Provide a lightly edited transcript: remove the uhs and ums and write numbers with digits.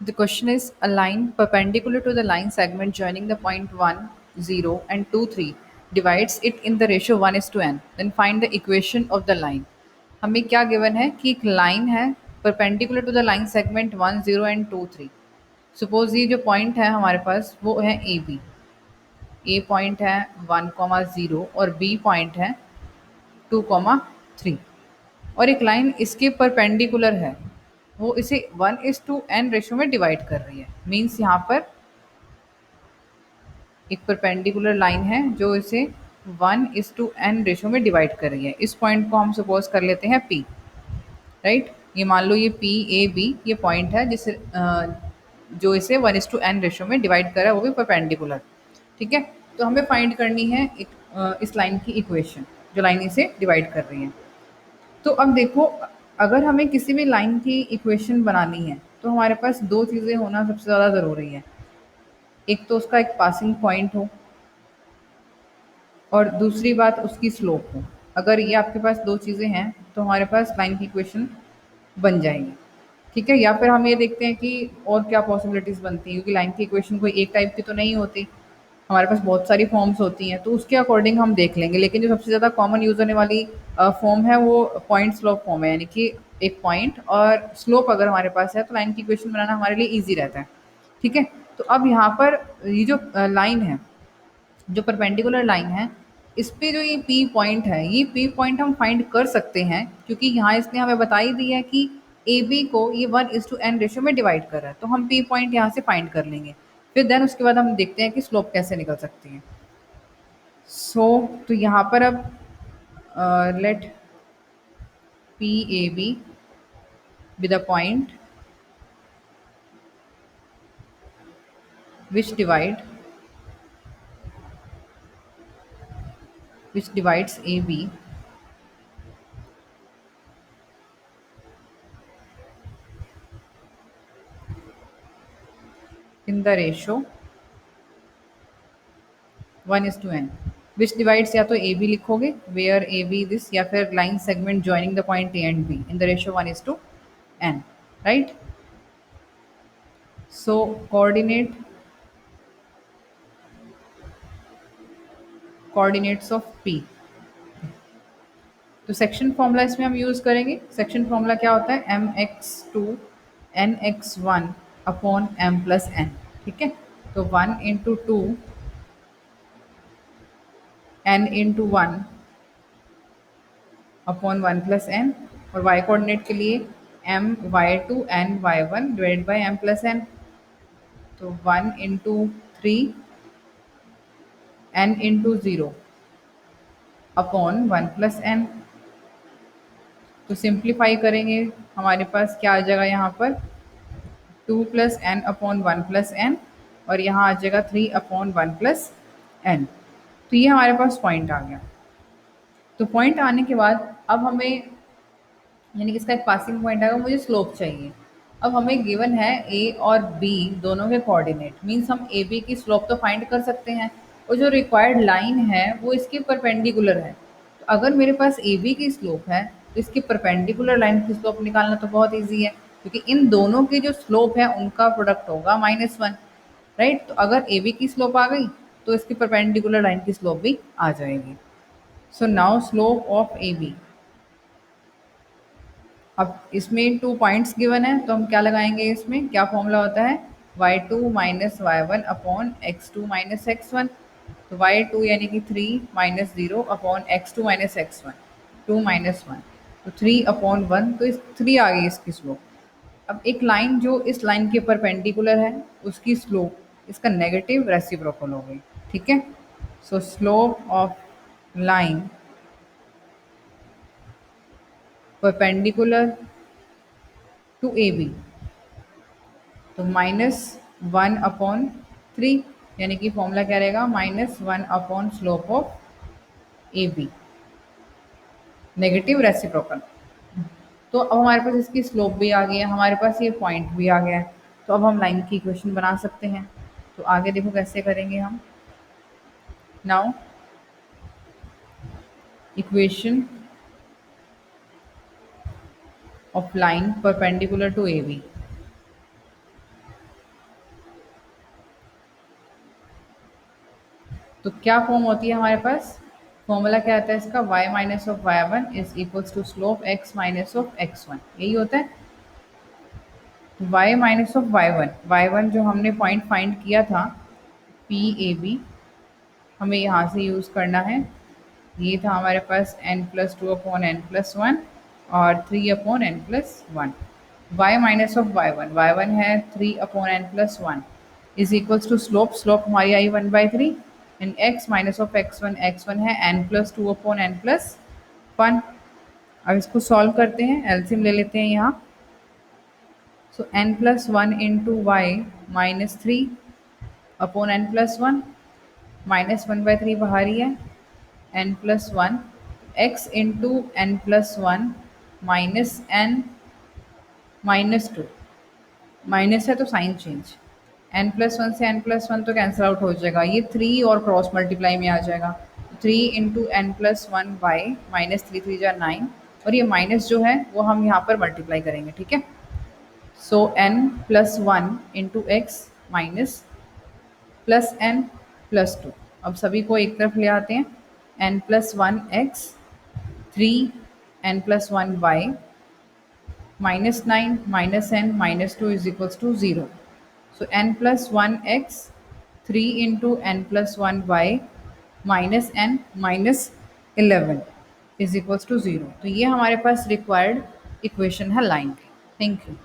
The question is a line perpendicular to the line segment joining the point 1, 0 and 2, 3 divides it in the ratio 1 is to n. Then find the equation of the line. हमें क्या given है कि एक line है perpendicular to the line segment 1, 0 and 2, 3. Suppose ये जो point है हमारे पास वो है ए बी. ए पॉइंट है 1, 0 और बी पॉइंट है 2, 3 और एक लाइन इसके परपेंडिकुलर है, वो इसे 1:n रेशो में डिवाइड कर रही है. मीन्स यहाँ पर एक परपेंडिकुलर लाइन है जो इसे 1:n रेशो में डिवाइड कर रही है. इस पॉइंट को हम सपोज कर लेते हैं P, राइट. ये मान लो ये पी ए बी ये पॉइंट है जिसे जो इसे 1:n रेशो में डिवाइड कर रहा है, वो भी परपेंडिकुलर. ठीक है. तो हमें फाइंड करनी है एक इस लाइन की इक्वेशन जो लाइन इसे डिवाइड कर रही है. तो अब देखो, अगर हमें किसी भी लाइन की इक्वेशन बनानी है तो हमारे पास दो चीज़ें होना सबसे ज़्यादा ज़रूरी है. एक तो उसका एक पासिंग पॉइंट हो और दूसरी बात उसकी स्लोप हो. अगर ये आपके पास दो चीज़ें हैं तो हमारे पास लाइन की इक्वेशन बन जाएगी. ठीक है. या फिर हम ये देखते हैं कि और क्या पॉसिबिलिटीज़ बनती हैं, क्योंकि लाइन की इक्वेशन कोई एक टाइप की तो नहीं होती, हमारे पास बहुत सारी फॉर्म्स होती हैं, तो उसके अकॉर्डिंग हम देख लेंगे. लेकिन जो सबसे ज़्यादा कॉमन यूज़ होने वाली फॉर्म है वो पॉइंट स्लोप फॉर्म है, यानी कि एक पॉइंट और स्लोप अगर हमारे पास है तो लाइन की इक्वेशन बनाना हमारे लिए ईजी रहता है. ठीक है. तो अब यहाँ पर ये जो लाइन है, जो परपेंडिकुलर लाइन है, इस पे जो ये पी पॉइंट है, ये पी पॉइंट हम फाइंड कर सकते हैं क्योंकि यहाँ इसने हमें बता ही दिया है कि ए बी को ये 1:n रेशो में डिवाइड कर रहा है, तो हम पी पॉइंट यहाँ से फाइंड कर लेंगे. फिर देन उसके बाद हम देखते हैं कि स्लोप कैसे निकल सकती है. तो यहाँ पर अब let P A B be the point which divide which divides AB in the ratio 1:n. Which divides या तो ए बी लिखोगे वेयर ए बी दिस, या फिर line segment joining the point A and B in the ratio 1:n, right. So coordinates of P. तो section formula इसमें हम use करेंगे. Section formula क्या होता है, mx2 nx1 upon m plus n. ठीक है. तो 1 × 2 n × 1 अपॉन 1 प्लस एन, और y कोऑर्डिनेट के लिए my2 n y1 divided by m plus n. तो 1 × 3 n × 0 अपॉन 1 प्लस n. तो सिंप्लीफाई करेंगे हमारे पास क्या आ जाएगा, यहाँ पर 2 plus n upon 1 plus n, और यहाँ आ जाएगा 3 अपॉन 1 प्लस एन. तो ये हमारे पास पॉइंट आ गया. तो पॉइंट आने के बाद अब हमें, यानी कि इसका एक पासिंग पॉइंट आएगा, मुझे स्लोप चाहिए. अब हमें गिवन है ए और बी दोनों के कोऑर्डिनेट, मीन्स हम ए बी की स्लोप तो फाइंड कर सकते हैं, और जो रिक्वायर्ड लाइन है वो इसके परपेंडिकुलर है. तो अगर मेरे पास ए बी की स्लोप है तो इसकी परपेंडिकुलर लाइन की स्लोप निकालना तो बहुत ईजी है, क्योंकि इन दोनों की जो स्लोप है उनका प्रोडक्ट होगा -1, राइट. तो अगर ए बी की स्लोप आ गई तो इसकी परपेंडिकुलर लाइन की स्लोप भी आ जाएगी. So now slope of A B. अब इसमें 2 पॉइंट्स गिवन है तो हम क्या लगाएंगे, इसमें क्या फॉर्मूला होता है, y2 minus y1 upon x2 minus x1. तो y2 यानी कि 3 minus 0 upon x2 minus x1, 2 minus 1, तो 3 अपॉन 1, तो इस 3 आ गई इसकी स्लोप. अब एक लाइन जो इस लाइन के परपेंडिकुलर है उसकी स्लोप इसका नेगेटिव रेसिप्रोकल हो गई. ठीक है. So slope of line perpendicular to A B, तो -1/3, यानी कि फॉर्मूला क्या रहेगा, -1 slope of A B, negative reciprocal. तो अब हमारे पास इसकी स्लोप भी आ गई है, हमारे पास ये पॉइंट भी आ गया है, तो अब हम लाइन की इक्वेशन बना सकते हैं. तो आगे देखो कैसे करेंगे हम. Now equation of line perpendicular to A B. तो क्या फॉर्म होती है हमारे पास, फॉर्मूला क्या आता है इसका, y minus of y1 is equals to slope x minus of x1, यही होता है। y माइनस ऑफ y1 जो हमने पॉइंट फाइंड किया था पी ए बी, हमें यहाँ से यूज़ करना है। ये था हमारे पास n+2/n+1 और 3/n+1। y minus of y1 है 3/n+1 is equals to slope हमारी आई 1/3 and x minus of x1 है n+2/n+1। अब इसको सॉल्व करते हैं, एलसीएम ले लेते हैं यहाँ। सो n+1 into Y minus 3/n+1 -1/3 बाहर ही है, n+1 x into n+1 minus n minus 2, minus है तो साइन चेंज, n+1 से n+1 तो कैंसिल आउट हो जाएगा, ये 3 और क्रॉस मल्टीप्लाई में आ जाएगा। 3 इंटू n+1 वाई माइनस 3×3 = 9, और ये माइनस जो है वो हम यहाँ पर मल्टीप्लाई करेंगे, ठीक है। सो n+1 into x minus +n+2, अब सभी को एक तरफ ले आते हैं, n+1 x 3n+1 y -9 -n -2 is equals to 0। So n+1 x 3 into n+1 y -n -11 is equals to 0। तो ये हमारे पास रिक्वायर्ड इक्वेशन है लाइन की। Thank you.